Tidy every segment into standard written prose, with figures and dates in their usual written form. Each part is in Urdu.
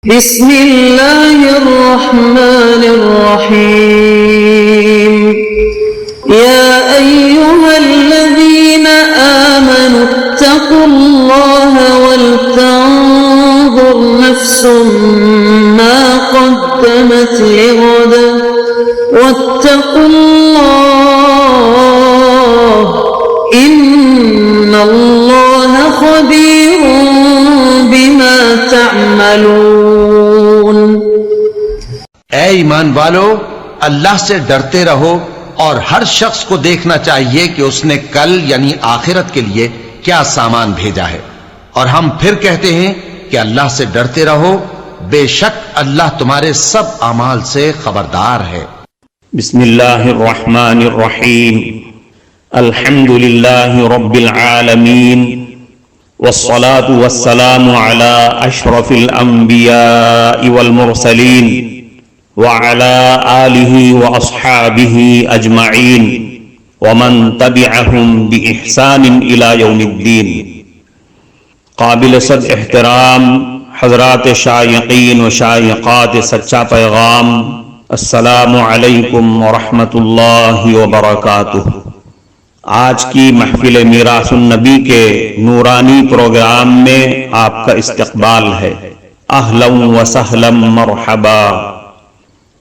بسم الله الرحمن الرحيم يا أيها الذين آمنوا اتقوا الله ولتنظر نفس ما قدمت لغد واتقوا الله إن الله خبير بما تعملون۔ اے ایمان والو، اللہ سے ڈرتے رہو اور ہر شخص کو دیکھنا چاہیے کہ اس نے کل یعنی آخرت کے لیے کیا سامان بھیجا ہے، اور ہم پھر کہتے ہیں کہ اللہ سے ڈرتے رہو، بے شک اللہ تمہارے سب اعمال سے خبردار ہے۔ بسم اللہ الرحمن الرحیم، الحمد للہ رب العالمین، والصلاة والسلام على اشرف الانبیاء والمرسلین وعلى آلہ واصحابہ اجمعین ومن تبعہم بإحسان الى یوم الدین۔ قابل صد احترام حضرات شائقین و شائقات سچا پیغام، السلام علیکم ورحمۃ اللہ وبرکاتہ۔ آج کی محفل میراث النبی کے نورانی پروگرام میں آپ کا استقبال ہے۔ اہلا و سہلا مرحبا۔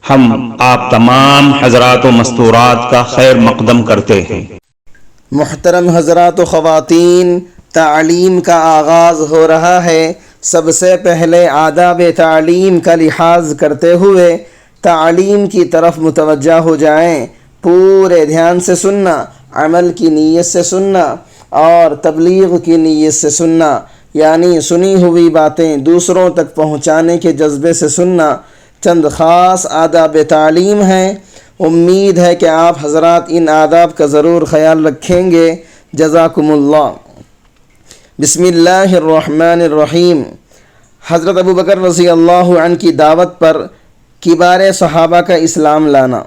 ہم آپ تمام حضرات و مستورات کا خیر مقدم کرتے ہیں۔ محترم حضرات و خواتین، تعلیم کا آغاز ہو رہا ہے۔ سب سے پہلے آداب تعلیم کا لحاظ کرتے ہوئے تعلیم کی طرف متوجہ ہو جائیں۔ پورے دھیان سے سننا، عمل کی نیت سے سننا اور تبلیغ کی نیت سے سننا، یعنی سنی ہوئی باتیں دوسروں تک پہنچانے کے جذبے سے سننا۔ چند خاص آداب تعلیم ہیں، امید ہے کہ آپ حضرات ان آداب کا ضرور خیال رکھیں گے۔ جزاکم اللہ۔ بسم اللہ الرحمن الرحیم۔ حضرت ابوبکر رضی اللہ عنہ کی دعوت پر کبار صحابہ کا اسلام لانا۔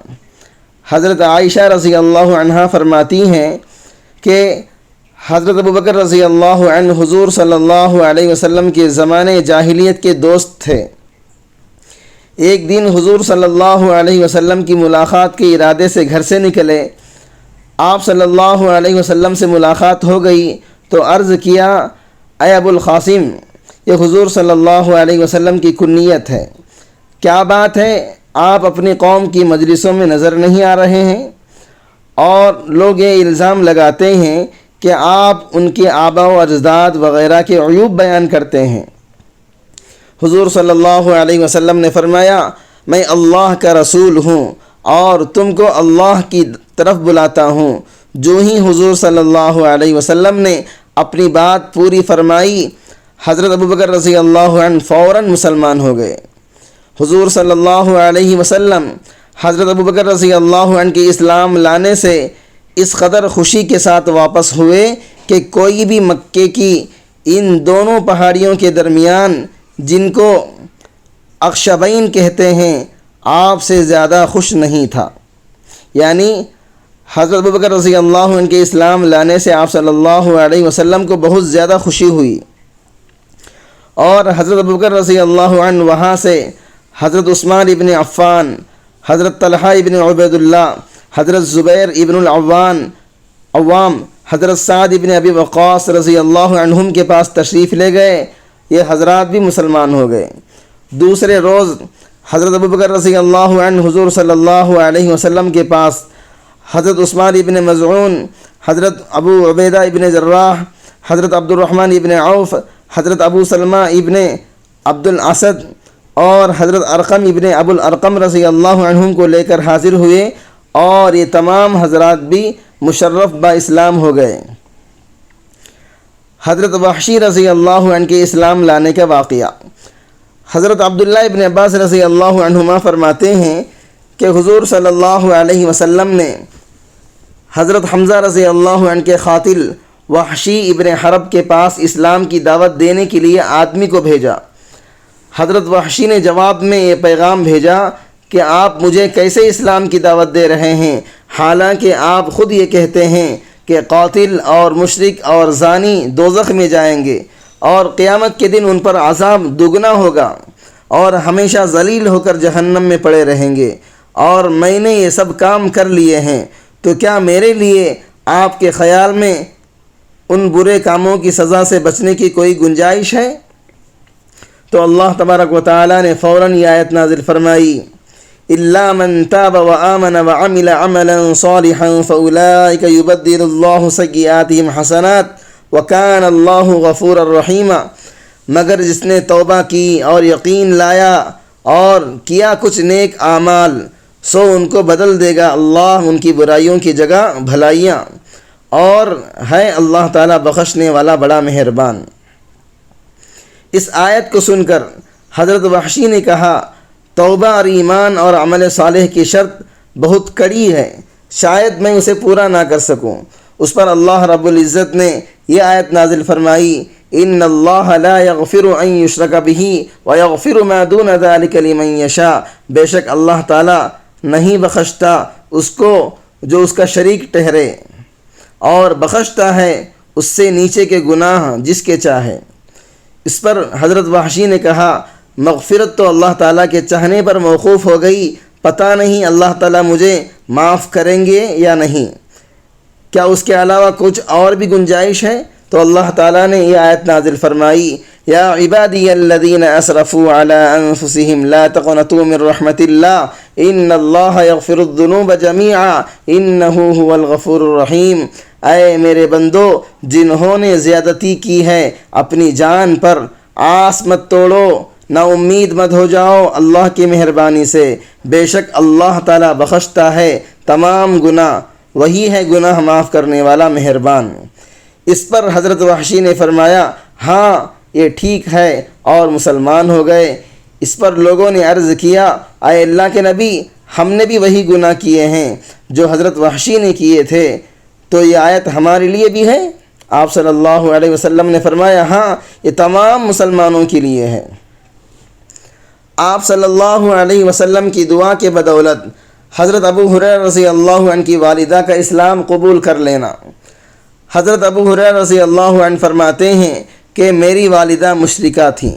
حضرت عائشہ رضی اللہ عنہ فرماتی ہیں کہ حضرت ابوبکر رضی اللہ عنہ حضور صلی اللہ علیہ وسلم کے زمانے جاہلیت کے دوست تھے۔ ایک دن حضور صلی اللہ علیہ وسلم کی ملاقات کے ارادے سے گھر سے نکلے۔ آپ صلی اللہ علیہ وسلم سے ملاقات ہو گئی تو عرض کیا، اے ابو القاسم، یہ حضور صلی اللہ علیہ وسلم کی کنیت ہے، کیا بات ہے آپ اپنی قوم کی مجلسوں میں نظر نہیں آ رہے ہیں؟ اور لوگ یہ الزام لگاتے ہیں کہ آپ ان کے آباء و اجداد وغیرہ کے عیوب بیان کرتے ہیں۔ حضور صلی اللہ علیہ وسلم نے فرمایا، میں اللہ کا رسول ہوں اور تم کو اللہ کی طرف بلاتا ہوں۔ جو ہی حضور صلی اللہ علیہ وسلم نے اپنی بات پوری فرمائی، حضرت ابوبکر رضی اللہ عنہ فوراً مسلمان ہو گئے۔ حضور صلی اللہ علیہ وسلم حضرت ابوبکر رضی اللہ عنہ کے اسلام لانے سے اس قدر خوشی کے ساتھ واپس ہوئے کہ کوئی بھی مکے کی ان دونوں پہاڑیوں کے درمیان، جن کو اخشبین کہتے ہیں، آپ سے زیادہ خوش نہیں تھا۔ یعنی حضرت ابوبکر رضی اللہ عنہ کے اسلام لانے سے آپ صلی اللہ علیہ وسلم کو بہت زیادہ خوشی ہوئی، اور حضرت ابوبکر رضی اللہ عنہ وہاں سے حضرت عثمان ابن عفان، حضرت طلحہ ابن عبید اللہ، حضرت زبیر ابن العوام، حضرت سعد ابن ابی وقاص رضی اللہ عنہم کے پاس تشریف لے گئے۔ یہ حضرات بھی مسلمان ہو گئے۔ دوسرے روز حضرت ابوبکر رضی اللہ عنہ حضور صلی اللہ علیہ وسلم کے پاس، حضرت عثمان ابن مظعون، حضرت ابو عبیدہ ابن جراح، حضرت عبد الرحمن ابن عوف، حضرت ابو سلمہ ابن عبد الاسد اور حضرت ارقم ابن ابو الارقم رضی اللہ عنہم کو لے کر حاضر ہوئے، اور یہ تمام حضرات بھی مشرف با اسلام ہو گئے۔ حضرت وحشی رضی اللہ عنہ کے اسلام لانے کا واقعہ۔ حضرت عبداللہ ابن عباس رضی اللہ عنہما فرماتے ہیں کہ حضور صلی اللہ علیہ وسلم نے حضرت حمزہ رضی اللہ عنہ کے قاتل وحشی ابن حرب کے پاس اسلام کی دعوت دینے کے لیے آدمی کو بھیجا۔ حضرت وحشی نے جواب میں یہ پیغام بھیجا کہ آپ مجھے کیسے اسلام کی دعوت دے رہے ہیں، حالانکہ آپ خود یہ کہتے ہیں کہ قاتل اور مشرک اور زانی دوزخ میں جائیں گے اور قیامت کے دن ان پر عذاب دگنا ہوگا۔ اور ہمیشہ ذلیل ہو کر جہنم میں پڑے رہیں گے، اور میں نے یہ سب کام کر لیے ہیں، تو کیا میرے لیے آپ کے خیال میں ان برے کاموں کی سزا سے بچنے کی کوئی گنجائش ہے؟ تو اللہ تبارک و تعالیٰ نے فوراً یہ آیت نازل فرمائی، إِلَّا مَن تَابَ وَآمَنَ وَعَمِلَ عَمَلًا صَالِحًا فَأُولَٰئِكَ يُبَدِّلُ اللَّهُ سَيِّئَاتِهِمْ حَسَنَاتٍ وَكَانَ اللَّهُ غَفُورًا رَحِيمًا، مگر جس نے توبہ کی اور یقین لایا اور کیا کچھ نیک اعمال، سو ان کو بدل دے گا اللہ ان کی برائیوں کی جگہ بھلائیاں، اور ہے اللہ تعالیٰ بخشنے والا بڑا مہربان۔ اس آیت کو سن کر حضرت وحشی نے کہا، توبہ اور ایمان اور عمل صالح کی شرط بہت کڑی ہے، شاید میں اسے پورا نہ کر سکوں۔ اس پر اللہ رب العزت نے یہ آیت نازل فرمائی، ان اللہ لا یغفر ان یشرک بہ ویغفر ما دون ذلک لمن یشاء، بے شک اللہ تعالی نہیں بخشتا اس کو جو اس کا شریک ٹھہرے، اور بخشتا ہے اس سے نیچے کے گناہ جس کے چاہے۔ اس پر حضرت وحشی نے کہا، مغفرت تو اللہ تعالیٰ کے چاہنے پر موقوف ہو گئی، پتہ نہیں اللہ تعالیٰ مجھے معاف کریں گے یا نہیں، کیا اس کے علاوہ کچھ اور بھی گنجائش ہے؟ تو اللہ تعالیٰ نے یہ آیت نازل فرمائی، یا عبادی الذین اسرفوا علی انفسہم لا تقنطوا من رحمت اللہ ان اللہ یغفر الذنوب جمیعا انہ هو الغفور الرحیم، اے میرے بندو جنہوں نے زیادتی کی ہے اپنی جان پر، آس مت توڑو، نا امید مت ہو جاؤ اللہ کی مہربانی سے، بے شک اللہ تعالیٰ بخشتا ہے تمام گناہ، وہی ہے گناہ معاف کرنے والا مہربان۔ اس پر حضرت وحشی نے فرمایا، ہاں یہ ٹھیک ہے، اور مسلمان ہو گئے۔ اس پر لوگوں نے عرض کیا، اے اللہ کے نبی، ہم نے بھی وہی گناہ کیے ہیں جو حضرت وحشی نے کیے تھے، تو یہ آیت ہمارے لیے بھی ہے؟ آپ صلی اللہ علیہ وسلم نے فرمایا، ہاں یہ تمام مسلمانوں کے لیے ہے۔ آپ صلی اللہ علیہ وسلم کی دعا کے بدولت حضرت ابو ہریرہ رضی اللہ عنہ کی والدہ کا اسلام قبول کر لینا۔ حضرت ابو ہریرہ رضی اللہ عنہ فرماتے ہیں کہ میری والدہ مشرکہ تھیں،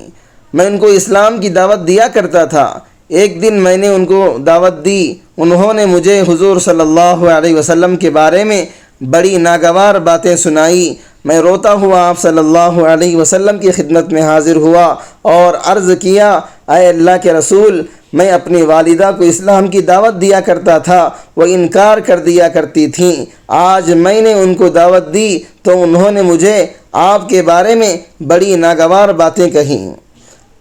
میں ان کو اسلام کی دعوت دیا کرتا تھا۔ ایک دن میں نے ان کو دعوت دی، انہوں نے مجھے حضور صلی اللہ علیہ وسلم کے بارے میں بڑی ناگوار باتیں سنائی۔ میں روتا ہوا آپ صلی اللہ علیہ وسلم کی خدمت میں حاضر ہوا اور عرض کیا، اے اللہ کے رسول، میں اپنی والدہ کو اسلام کی دعوت دیا کرتا تھا، وہ انکار کر دیا کرتی تھیں، آج میں نے ان کو دعوت دی تو انہوں نے مجھے آپ کے بارے میں بڑی ناگوار باتیں کہیں۔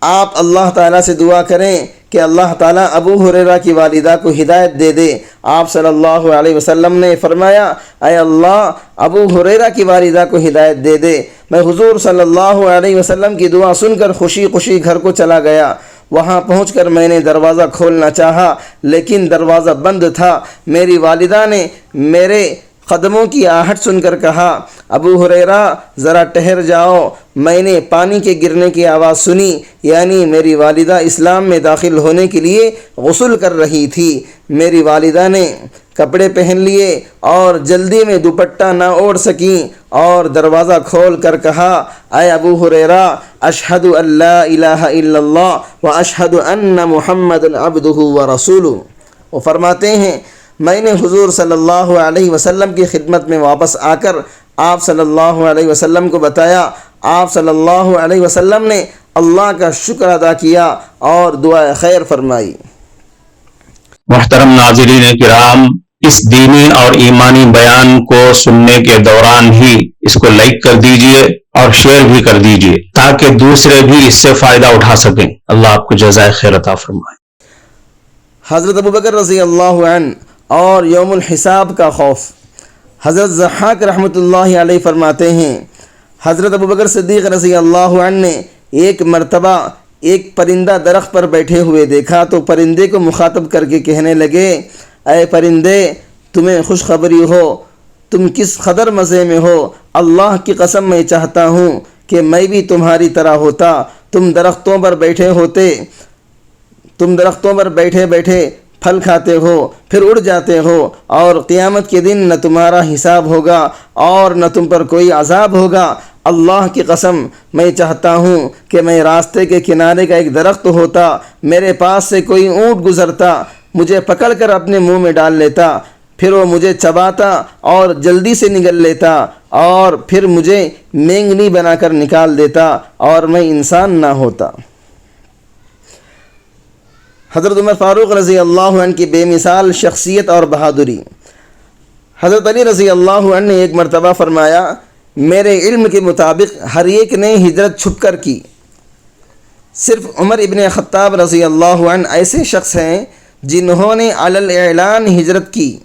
آپ اللہ تعالیٰ سے دعا کریں کہ اللہ تعالیٰ ابو ہریرہ کی والدہ کو ہدایت دے دے۔ آپ صلی اللہ علیہ وسلم نے فرمایا، اے اللہ ابو ہریرہ کی والدہ کو ہدایت دے دے۔ میں حضور صلی اللہ علیہ وسلم کی دعا سن کر خوشی خوشی گھر کو چلا گیا۔ وہاں پہنچ کر میں نے دروازہ کھولنا چاہا لیکن دروازہ بند تھا۔ میری والدہ نے میرے قدموں کی آہٹ سن کر کہا، ابو ہریرہ ذرا ٹھہر جاؤ۔ میں نے پانی کے گرنے کی آواز سنی، یعنی میری والدہ اسلام میں داخل ہونے کے لیے غسل کر رہی تھی۔ میری والدہ نے کپڑے پہن لیے اور جلدی میں دوپٹہ نہ اوڑھ سکیں اور دروازہ کھول کر کہا، اے ابو ہریرہ، اشہد ان لا الہ الا اللہ و اشہد ان محمد عبدہ و رسولہ۔ وہ فرماتے ہیں، میں نے حضور صلی اللہ علیہ وسلم کی خدمت میں واپس آ کر آپ صلی اللہ علیہ وسلم کو بتایا۔ آپ صلی اللہ علیہ وسلم نے اللہ کا شکر ادا کیا اور دعا خیر فرمائی۔ محترم ناظرین کرام، اس دینی اور ایمانی بیان کو سننے کے دوران ہی اس کو لائک کر دیجئے اور شیئر بھی کر دیجئے تاکہ دوسرے بھی اس سے فائدہ اٹھا سکیں۔ اللہ آپ کو جزائے خیر عطا فرمائے۔ حضرت ابوبکر رضی اللہ عنہ اور یوم الحساب کا خوف۔ حضرت ضحاک رحمۃ اللہ علیہ فرماتے ہیں، حضرت ابوبکر صدیق رضی اللہ عنہ نے ایک مرتبہ ایک پرندہ درخت پر بیٹھے ہوئے دیکھا تو پرندے کو مخاطب کر کے کہنے لگے، اے پرندے، تمہیں خوشخبری ہو، تم کس قدر مزے میں ہو، اللہ کی قسم میں چاہتا ہوں کہ میں بھی تمہاری طرح ہوتا، تم درختوں پر بیٹھے بیٹھے پھل کھاتے ہو، پھر اڑ جاتے ہو، اور قیامت کے دن نہ تمہارا حساب ہوگا اور نہ تم پر کوئی عذاب ہوگا۔ اللہ کی قسم میں چاہتا ہوں کہ میں راستے کے کنارے کا ایک درخت ہوتا، میرے پاس سے کوئی اونٹ گزرتا، مجھے پکڑ کر اپنے منہ میں ڈال لیتا، پھر وہ مجھے چباتا اور جلدی سے نگل لیتا، اور پھر مجھے مینگنی بنا کر نکال دیتا اور میں انسان نہ ہوتا۔ حضرت عمر فاروق رضی اللہ عنہ کی بے مثال شخصیت اور بہادری۔ حضرت علی رضی اللہ عنہ نے ایک مرتبہ فرمایا، میرے علم کے مطابق ہر ایک نے ہجرت چھپ کر کی، صرف عمر ابن خطاب رضی اللہ عنہ ایسے شخص ہیں جنہوں نے علی الاعلان ہجرت کی۔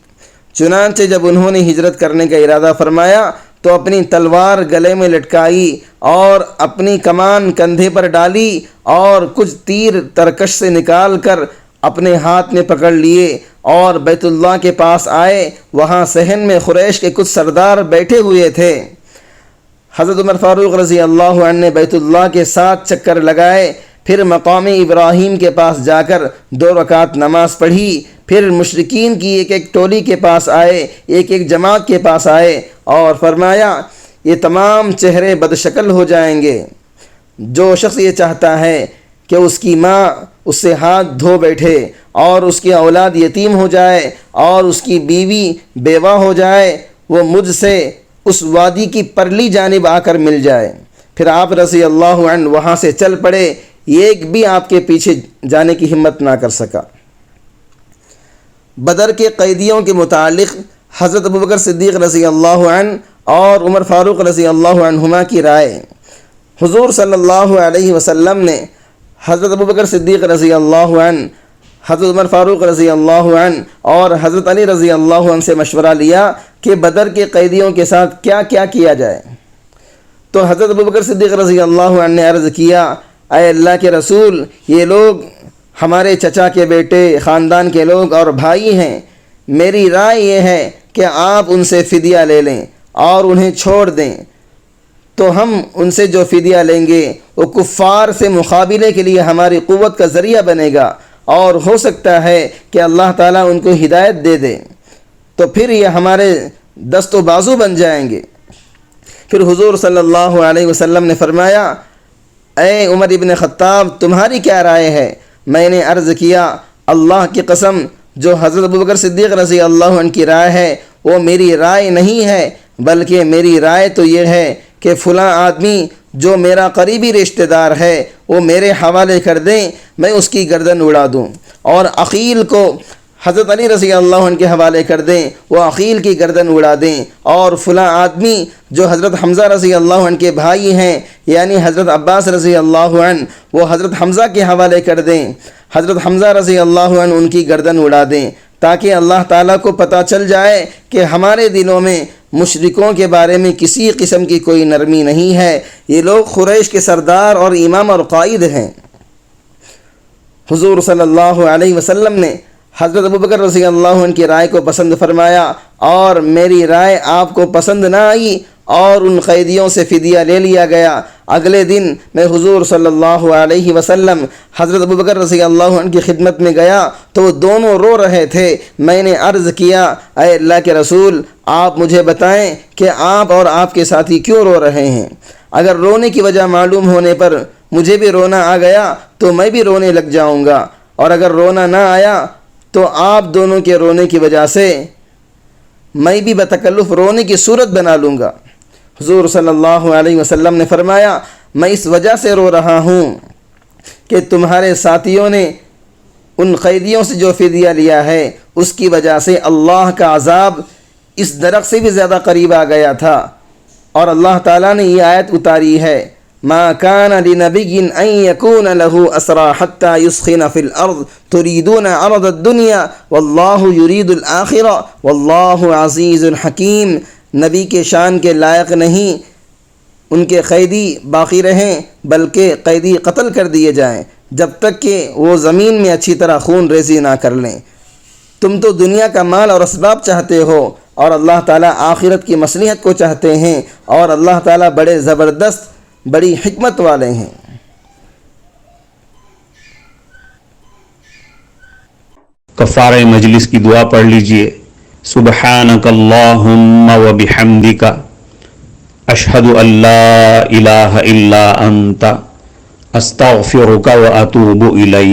چنانچہ جب انہوں نے ہجرت کرنے کا ارادہ فرمایا تو اپنی تلوار گلے میں لٹکائی اور اپنی کمان کندھے پر ڈالی اور کچھ تیر ترکش سے نکال کر اپنے ہاتھ میں پکڑ لیے اور بیت اللہ کے پاس آئے۔ وہاں صحن میں قریش کے کچھ سردار بیٹھے ہوئے تھے۔ حضرت عمر فاروق رضی اللہ عنہ نے بیت اللہ کے 7 چکر لگائے، پھر مقام ابراہیم کے پاس جا کر 2 رکعت نماز پڑھی، پھر مشرکین کی ایک ایک ٹولی کے پاس آئے، ایک ایک جماعت کے پاس آئے اور فرمایا، یہ تمام چہرے بدشکل ہو جائیں گے۔ جو شخص یہ چاہتا ہے کہ اس کی ماں اس سے ہاتھ دھو بیٹھے اور اس کی اولاد یتیم ہو جائے اور اس کی بیوی بیوہ ہو جائے، وہ مجھ سے اس وادی کی پرلی جانب آ کر مل جائے۔ پھر آپ رضی اللہ عنہ وہاں سے چل پڑے، ایک بھی آپ کے پیچھے جانے کی ہمت نہ کر سکا۔ بدر کے قیدیوں کے متعلق حضرت ابوبکر صدیق رضی اللہ عنہ اور عمر فاروق رضی اللہ عنہما کی رائے۔ حضور صلی اللہ علیہ وسلم نے حضرت ابوبکر صدیق رضی اللہ عنہ، حضرت عمر فاروق رضی اللہ عنہ اور حضرت علی رضی اللہ عنہ سے مشورہ لیا کہ بدر کے قیدیوں کے ساتھ کیا کیا جائے۔ تو حضرت ابوبکر صدیق رضی اللہ عنہ نے عرض کیا، اے اللہ کے رسول، یہ لوگ ہمارے چچا کے بیٹے، خاندان کے لوگ اور بھائی ہیں، میری رائے یہ ہے کہ آپ ان سے فدیہ لے لیں اور انہیں چھوڑ دیں، تو ہم ان سے جو فدیہ لیں گے وہ کفار سے مقابلے کے لیے ہماری قوت کا ذریعہ بنے گا، اور ہو سکتا ہے کہ اللہ تعالیٰ ان کو ہدایت دے دے، تو پھر یہ ہمارے دست و بازو بن جائیں گے۔ پھر حضور صلی اللہ علیہ وسلم نے فرمایا، اے عمر ابن خطاب، تمہاری کیا رائے ہے؟ میں نے عرض کیا، اللہ کی قسم، جو حضرت ابوبکر صدیق رضی اللہ عنہ کی رائے ہے وہ میری رائے نہیں ہے، بلکہ میری رائے تو یہ ہے کہ فلاں آدمی جو میرا قریبی رشتہ دار ہے وہ میرے حوالے کر دیں، میں اس کی گردن اڑا دوں، اور عقیل کو حضرت علی رضی اللہ عنہ کے حوالے کر دیں، وہ عقیل کی گردن اڑا دیں، اور فلاں آدمی جو حضرت حمزہ رضی اللہ عنہ کے بھائی ہیں یعنی حضرت عباس رضی اللہ عنہ، وہ حضرت حمزہ کے حوالے کر دیں، حضرت حمزہ رضی اللہ عنہ ان کی گردن اڑا دیں، تاکہ اللہ تعالیٰ کو پتہ چل جائے کہ ہمارے دلوں میں مشرکوں کے بارے میں کسی قسم کی کوئی نرمی نہیں ہے، یہ لوگ قریش کے سردار اور امام اور قائد ہیں۔ حضور صلی اللہ علیہ وسلم نے حضرت ابوبکر رضی اللہ عنہ کی رائے کو پسند فرمایا، اور میری رائے آپ کو پسند نہ آئی اور ان قیدیوں سے فدیہ لے لیا گیا۔ اگلے دن میں حضور صلی اللہ علیہ وسلم حضرت ابوبکر رضی اللہ عنہ کی خدمت میں گیا تو وہ دونوں رو رہے تھے۔ میں نے عرض کیا، اے اللہ کے رسول، آپ مجھے بتائیں کہ آپ اور آپ کے ساتھی کیوں رو رہے ہیں؟ اگر رونے کی وجہ معلوم ہونے پر مجھے بھی رونا آ گیا تو میں بھی رونے لگ جاؤں گا، اور اگر رونا نہ آیا تو آپ دونوں کے رونے کی وجہ سے میں بھی بتکلف رونے کی صورت بنا لوں گا۔ حضور صلی اللہ علیہ وسلم نے فرمایا، میں اس وجہ سے رو رہا ہوں کہ تمہارے ساتھیوں نے ان قیدیوں سے جو فدیہ لیا ہے اس کی وجہ سے اللہ کا عذاب اس درخت سے بھی زیادہ قریب آ گیا تھا، اور اللہ تعالیٰ نے یہ آیت اتاری ہے، ما كان لنبي ان يكون له اسرى حتى يسخن في الارض تريدون عرض الدنيا والله يريد الاخره والله عزيز حكيم۔ نبی کے شان کے لائق نہیں ان کے قیدی باقی رہیں، بلکہ قیدی قتل کر دیے جائیں جب تک کہ وہ زمین میں اچھی طرح خون ریزی نہ کر لیں۔ تم تو دنیا کا مال اور اسباب چاہتے ہو، اور اللہ تعالیٰ آخرت کی مصلحت کو چاہتے ہیں، اور اللہ تعالیٰ بڑے زبردست، بڑی حکمت والے ہیں۔ کفارہ مجلس کی دعا پڑھ لیجئے۔ سبحانک اللہم و بحمدک اشہد ان لا الہ الا انت استغفرک و اتوب الیک.